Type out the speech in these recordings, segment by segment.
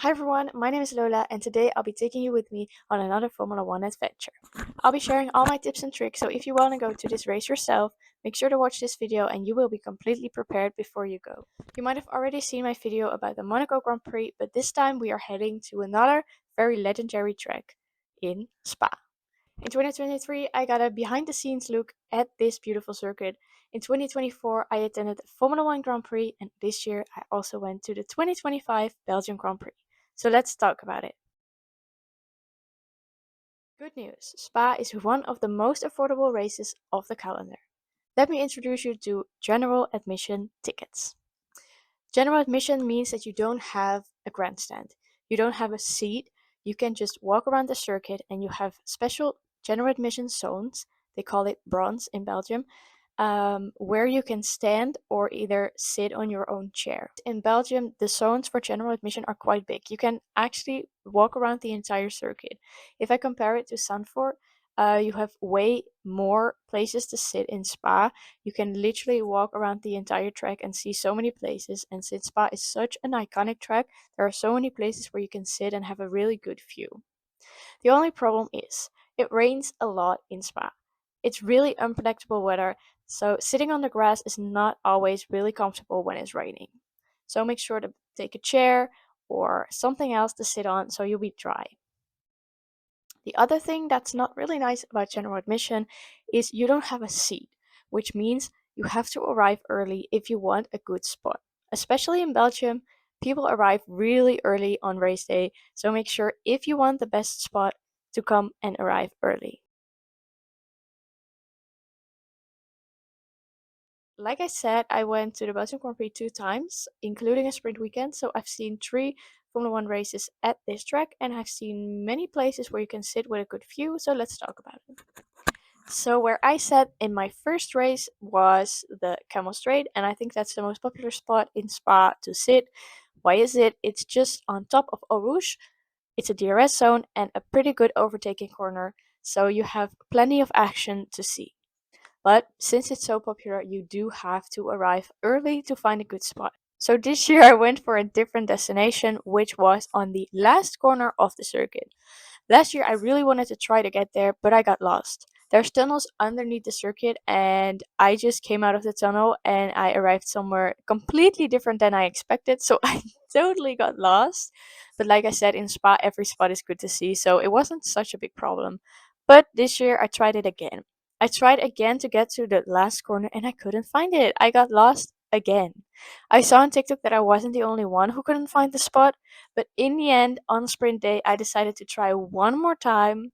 Hi everyone, my name is Lola and today I'll be taking you with me on another Formula 1 adventure. I'll be sharing all my tips and tricks, so if you want to go to this race yourself, make sure to watch this video and you will be completely prepared before you go. You might have already seen my video about the Monaco Grand Prix, but this time we are heading to another very legendary track in Spa. In 2023, I got a behind the scenes look at this beautiful circuit. In 2024, I attended the Formula 1 Grand Prix, and this year I also went to the 2025 Belgian Grand Prix. So let's talk about it. Good news, Spa is one of the most affordable races of the calendar. Let me introduce you to general admission tickets. General admission means that you don't have a grandstand. You don't have a seat. You can just walk around the circuit and you have special general admission zones. They call it bronze in Belgium, where you can stand or either sit on your own chair. In Belgium, the zones for general admission are quite big. You can actually walk around the entire circuit. If I compare it to Zandvoort, you have way more places to sit in Spa. You can literally walk around the entire track and see so many places. And since Spa is such an iconic track, there are so many places where you can sit and have a really good view. The only problem is it rains a lot in Spa. It's really unpredictable weather, so sitting on the grass is not always really comfortable when it's raining. So make sure to take a chair or something else to sit on so you'll be dry. The other thing that's not really nice about general admission is you don't have a seat, which means you have to arrive early if you want a good spot. Especially in Belgium, people arrive really early on race day, so make sure if you want the best spot to come and arrive early. Like I said, I went to the Belgian Grand Prix 2 times, including a sprint weekend, so I've seen 3 Formula 1 races at this track, and I've seen many places where you can sit with a good view, so let's talk about it. So where I sat in my first race was the Camel Straight, and I think that's the most popular spot in Spa to sit. Why is it? It's just on top of Eau Rouge. It's a DRS zone and a pretty good overtaking corner, so you have plenty of action to see. But since it's so popular, you do have to arrive early to find a good spot. So this year I went for a different destination, which was on the last corner of the circuit. Last year I really wanted to try to get there, but I got lost. There's tunnels underneath the circuit, and I just came out of the tunnel and I arrived somewhere completely different than I expected, so I totally got lost. But like I said, in Spa, every spot is good to see, so it wasn't such a big problem. But this year I tried it again. I tried again to get to the last corner and I couldn't find it. I got lost again. I saw on TikTok that I wasn't the only one who couldn't find the spot, but in the end, on sprint day, I decided to try one more time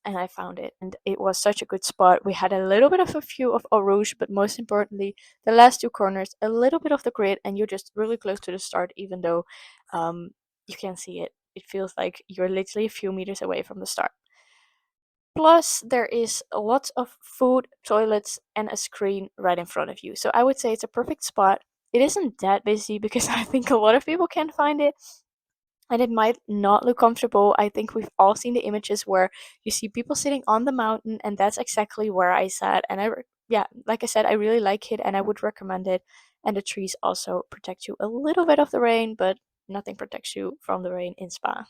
and I found it. And it was such a good spot. We had a little bit of a view of Eau Rouge, but most importantly, the last 2 corners, a little bit of the grid, and you're just really close to the start, even though you can't see it. It feels like you're literally a few meters away from the start. Plus, there is lots of food, toilets, and a screen right in front of you. So I would say it's a perfect spot. It isn't that busy because I think a lot of people can't find it, and it might not look comfortable. I think we've all seen the images where you see people sitting on the mountain, and that's exactly where I sat. And yeah, like I said, I really like it and I would recommend it. And the trees also protect you a little bit of the rain, but nothing protects you from the rain in Spa.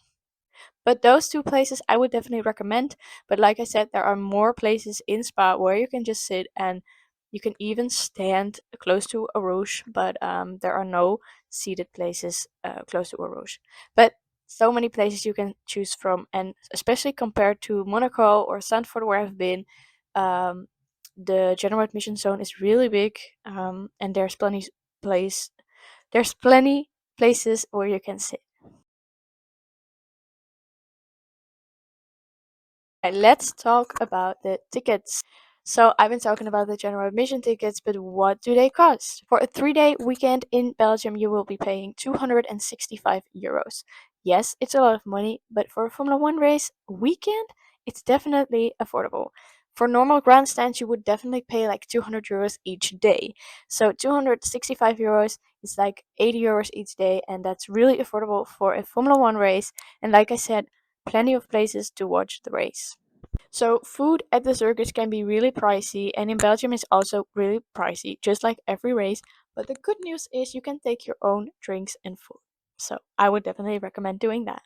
But those 2 places I would definitely recommend. But like I said, there are more places in Spa where you can just sit and you can even stand close to Eau Rouge, but there are no seated places close to Eau Rouge. But so many places you can choose from, and especially compared to Monaco or Zandvoort where I've been, um, the general admission zone is really big, and place there's plenty places where you can sit. Let's talk about the tickets. So I've been talking about the general admission tickets, but what do they cost? For a 3-day weekend in Belgium, you will be paying 265 euros. Yes, it's a lot of money, but for a Formula 1 race weekend, it's definitely affordable. For normal grandstands, you would definitely pay like 200 euros each day. So 265 euros is like 80 euros each day, and that's really affordable for a Formula 1 race. And like I said, plenty of places to watch the race. So food at the circus can be really pricey, and in Belgium it's also really pricey, just like every race. But the good news is you can take your own drinks and food. So I would definitely recommend doing that.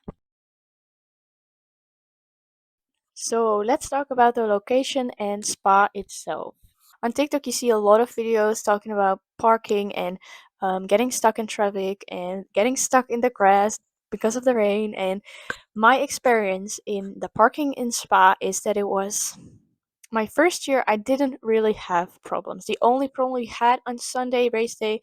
So let's talk about the location and Spa itself. On TikTok, you see a lot of videos talking about parking and getting stuck in traffic and getting stuck in the grass because of the rain. And my experience in the parking in Spa is that it was my first year. I didn't really have problems. The only problem we had on Sunday race day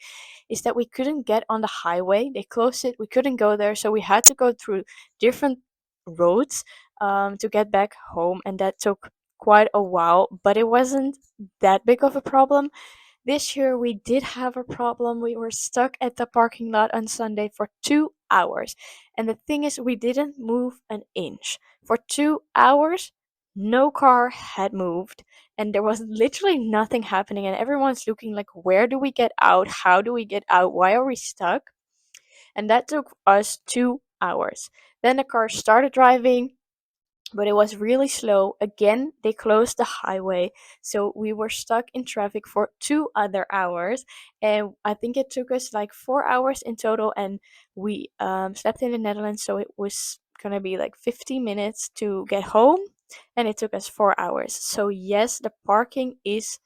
is that we couldn't get on the highway. They closed it. We couldn't go there, so we had to go through different roads to get back home, and that took quite a while. But it wasn't that big of a problem. This year we did have a problem. We were stuck at the parking lot on Sunday for 2 hours. And the thing is, we didn't move an inch. For 2 hours, no car had moved. And there was literally nothing happening. And everyone's looking like, where do we get out? How do we get out? Why are we stuck? And that took us 2 hours. Then the car started driving, but it was really slow. Again, they closed the highway, so we were stuck in traffic for 2 other hours. And I think it took us like 4 hours in total, and we slept in the Netherlands, so it was gonna be like 15 minutes to get home, and it took us 4 hours. So, yes, the parking is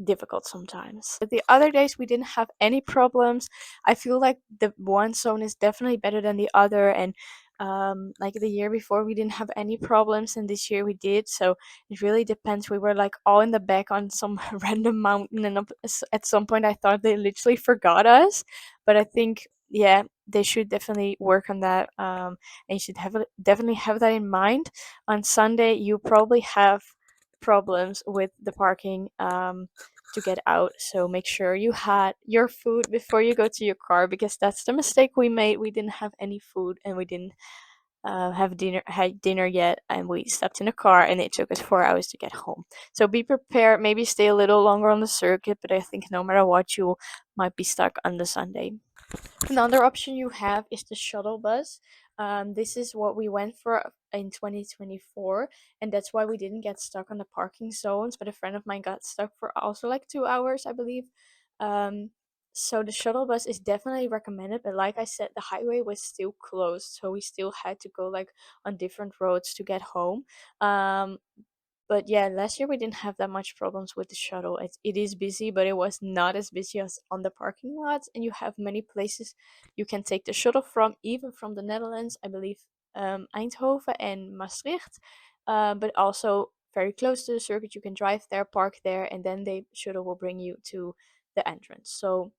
difficult sometimes. But the other days we didn't have any problems. I feel like the one zone is definitely better than the other, and like the year before we didn't have any problems, and this year we did. So it really depends. We were like all in the back on some random mountain, and at some point I thought they literally forgot us. But I think, yeah, they should definitely work on that, and you should definitely have that in mind. On Sunday you probably have problems with the parking to get out. So make sure you had your food before you go to your car, because that's the mistake we made. We didn't have any food, and we didn't have dinner yet, and we slept in the car, and it took us 4 hours to get home. So be prepared. Maybe stay a little longer on the circuit, but I think no matter what, you might be stuck on the Sunday. Another option you have is the shuttle bus. This is what we went for in 2024, and that's why we didn't get stuck on the parking zones. But a friend of mine got stuck for also like 2 hours, I believe. Um, so the shuttle bus is definitely recommended, but like I said, the highway was still closed, so we still had to go like on different roads to get home. Um, but yeah, last year we didn't have that much problems with the shuttle. It is busy, but it was not as busy as on the parking lots. And you have many places you can take the shuttle from, even from the Netherlands. I believe Eindhoven and Maastricht, but also very close to the circuit. You can drive there, park there, and then the shuttle will bring you to the entrance. So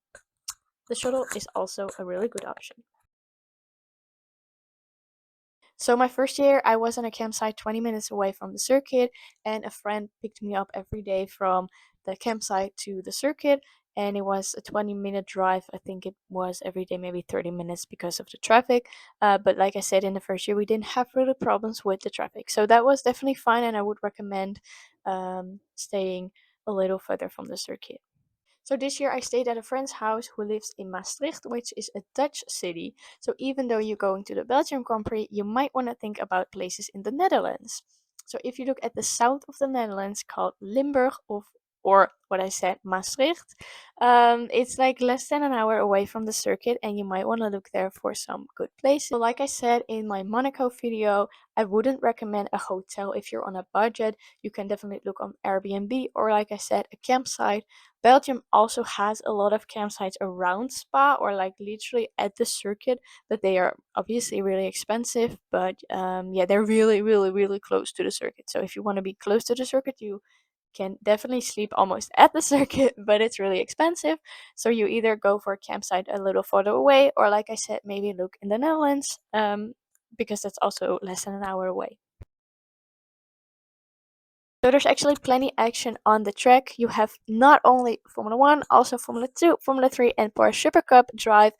the shuttle is also a really good option. So my first year, I was on a campsite 20 minutes away from the circuit, and a friend picked me up every day from the campsite to the circuit. And it was a 20-minute drive. I think it was every day, maybe 30 minutes because of the traffic. But like I said, in the first year, we didn't have really problems with the traffic. So that was definitely fine, and I would recommend staying a little further from the circuit. So this year I stayed at a friend's house who lives in Maastricht, which is a Dutch city. So even though you're going to the Belgian Grand Prix, you might want to think about places in the Netherlands. So if you look at the south of the Netherlands, called Limburg, or what I said, Maastricht, it's like less than an hour away from the circuit, and you might want to look there for some good places. So like I said in my Monaco video, I wouldn't recommend a hotel if you're on a budget. You can definitely look on Airbnb, or like I said, a campsite. Belgium also has a lot of campsites around Spa, or like literally at the circuit, but they are obviously really expensive. But yeah, they're really, really, really close to the circuit. So if you want to be close to the circuit, you can definitely sleep almost at the circuit, but it's really expensive. So you either go for a campsite a little further away, or like I said, maybe look in the Netherlands, because that's also less than an hour away. So there's actually plenty action on the track. You have not only Formula 1, also Formula 2, Formula 3 and Porsche Super Cup drive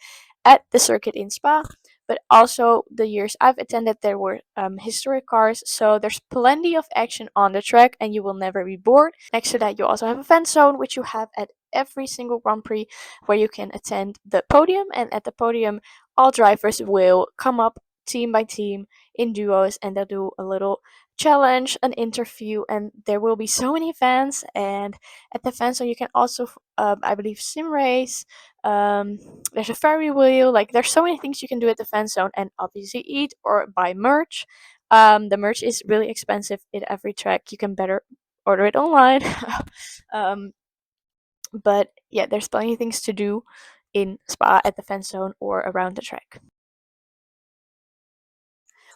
at the circuit in Spa. But also the years I've attended, there were historic cars. So there's plenty of action on the track, and you will never be bored. Next to that, you also have a fan zone, which you have at every single Grand Prix, where you can attend the podium. And at the podium, all drivers will come up team by team in duos, and they'll do a little challenge, an interview, and there will be so many fans. And at the fan zone, you can also, I believe, sim race. Um, there's a ferry wheel. Like there's so many things you can do at the fan zone, and obviously eat or buy merch. The merch is really expensive at every track. You can better order it online. um, but yeah, there's plenty of things to do in Spa, at the fan zone, or around the track.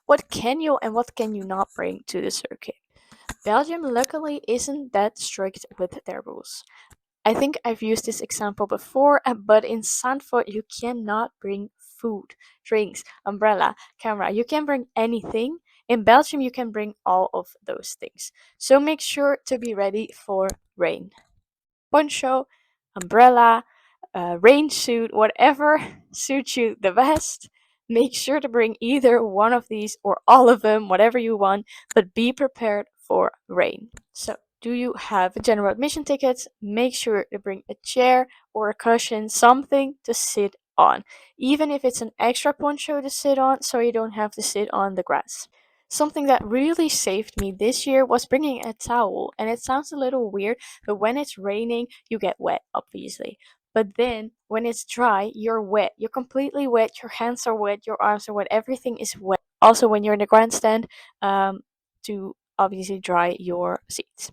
What can you and what can you not bring to the circuit? Belgium luckily isn't that strict with their rules. I think I've used this example before, but in Sanford you cannot bring food, drinks, umbrella, camera. You can bring anything. In Belgium you can bring all of those things. So make sure to be ready for rain. Poncho, umbrella, rain suit, whatever suits you the best. Make sure to bring either one of these or all of them, whatever you want, but be prepared for rain. So, do you have general admission tickets? Make sure to bring a chair or a cushion, something to sit on, even if it's an extra poncho to sit on, so you don't have to sit on the grass. Something that really saved me this year was bringing a towel, and it sounds a little weird, but when it's raining, you get wet, obviously. But then when it's dry, you're wet. You're completely wet. Your hands are wet. Your arms are wet. Everything is wet. Also, when you're in the grandstand, to obviously dry your seats.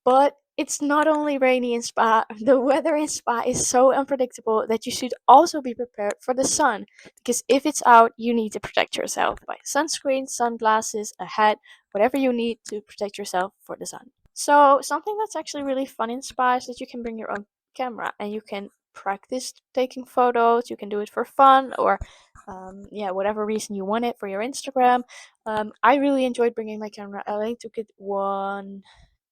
But it's not only rainy in Spa, the weather in Spa is so unpredictable that you should also be prepared for the sun. Because if it's out, you need to protect yourself by sunscreen, sunglasses, a hat, whatever you need to protect yourself for the sun. So, something that's actually really fun in Spa is that you can bring your own camera and you can practice taking photos. You can do it for fun or, yeah, whatever reason you want it for your Instagram. I really enjoyed bringing my camera. I only took it one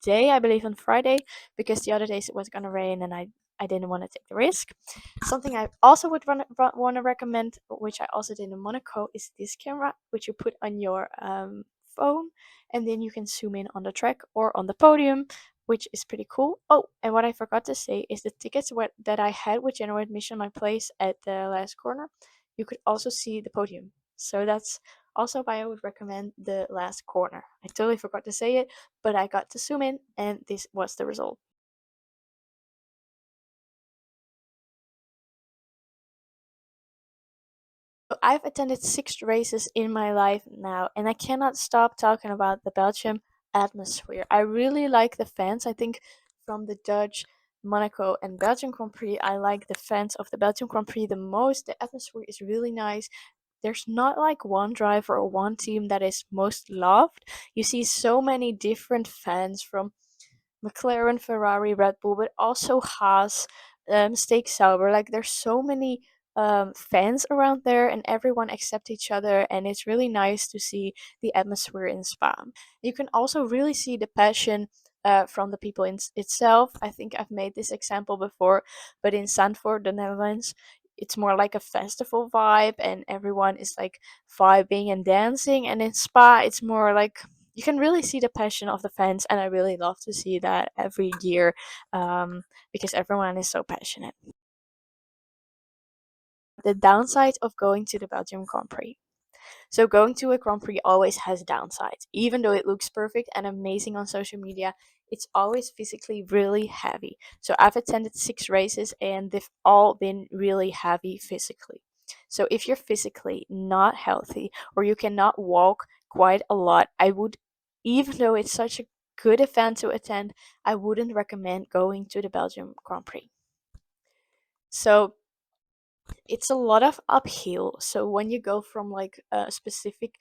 day, I believe on Friday, because the other days it was gonna rain and I didn't want to take the risk. Something I also would want to recommend, which I also did in Monaco, is this camera, which you put on your phone, and then you can zoom in on the track or on the podium, which is pretty cool. Oh, and what I forgot to say is the tickets that I had with general admission, my place at the last corner, you could also see the podium. So that's also why I would recommend the last corner. I totally forgot to say it, but I got to zoom in, and this was the result. So I've attended 6 races in my life now, and I cannot stop talking about the Belgium atmosphere. I really like the fans. I think from the Dutch, Monaco, and Belgian Grand Prix, I like the fans of the Belgian Grand Prix the most. The atmosphere is really nice. There's not like one driver or one team that is most loved. You see so many different fans from McLaren, Ferrari, Red Bull, but also Haas, Steak Sauber. Like there's so many fans around there, and everyone accepts each other, and it's really nice to see the atmosphere in Spa. You can also really see the passion. From the people itself. I think I've made this example before, but in Zandvoort, the Netherlands, it's more like a festival vibe, and everyone is like vibing and dancing. And in Spa, it's more like you can really see the passion of the fans, and I really love to see that every year, because everyone is so passionate. The downside of going to the Belgium Grand Prix. So going to a Grand Prix always has downsides. Even though it looks perfect and amazing on social media, it's always physically really heavy. So I've attended 6 races and they've all been really heavy physically. So if you're physically not healthy or you cannot walk quite a lot, I would, even though it's such a good event to attend, I wouldn't recommend going to the Belgium Grand Prix. So it's a lot of uphill. So when you go from like specific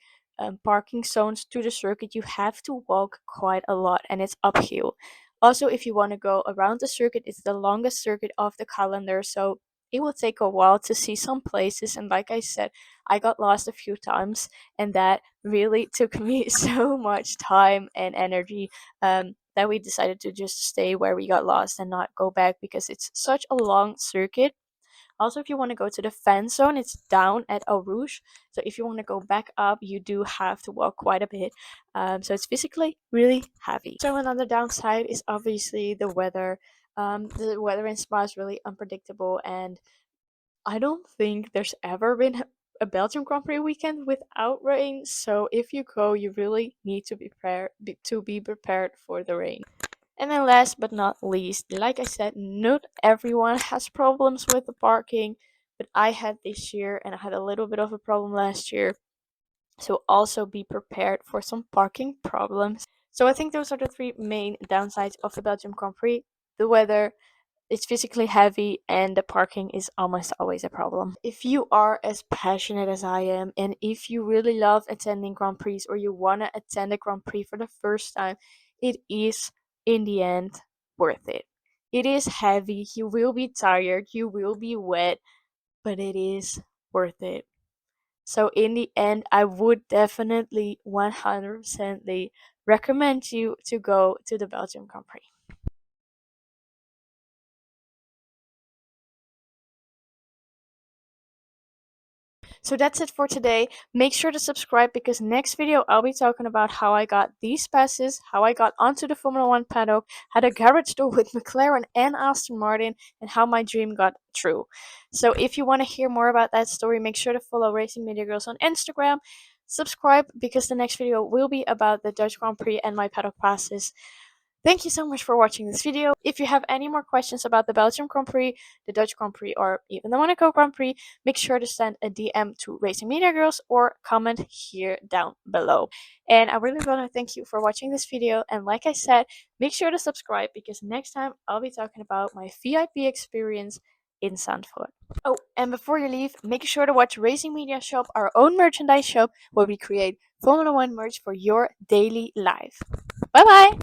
parking zones to the circuit, you have to walk quite a lot, and it's uphill. Also, if you want to go around the circuit, it's the longest circuit of the calendar, so it will take a while to see some places. And like I said, I got lost a few times, and that really took me so much time and energy. That we decided to just stay where we got lost and not go back because it's such a long circuit. Also, if you want to go to the fan zone, it's down at Eau Rouge. So if you want to go back up, you do have to walk quite a bit. So it's physically really heavy. So another downside is obviously the weather. The weather in Spa is really unpredictable, and I don't think there's ever been a Belgian Grand Prix weekend without rain. So if you go, you really need to be prepared for the rain. And then last but not least, like I said, not everyone has problems with the parking, but I had this year and I had a little bit of a problem last year. So also be prepared for some parking problems. So I think those are the three main downsides of the Belgium Grand Prix. The weather, it's physically heavy, and the parking is almost always a problem. If you are as passionate as I am, and if you really love attending Grand Prix or you want to attend a Grand Prix for the first time, it is in the end worth it. It is heavy, you will be tired, you will be wet, but it is worth it. So in the end, I would definitely 100% recommend you to go to the Belgium Grand Prix. So that's it for today. Make sure to subscribe because next video I'll be talking about how I got these passes, how I got onto the Formula 1 paddock, had a garage door with McLaren and Aston Martin, and how my dream got true. So if you want to hear more about that story, make sure to follow Racing Media Girls on Instagram. Subscribe because the next video will be about the Dutch Grand Prix and my paddock passes. Thank you so much for watching this video. If you have any more questions about the Belgium Grand Prix, the Dutch Grand Prix, or even the Monaco Grand Prix, make sure to send a DM to Racing Media Girls or comment here down below. And I really want to thank you for watching this video. And like I said, make sure to subscribe because next time I'll be talking about my VIP experience in Zandvoort. Oh, and before you leave, make sure to watch Racing Media Shop, our own merchandise shop, where we create Formula 1 merch for your daily life. Bye bye!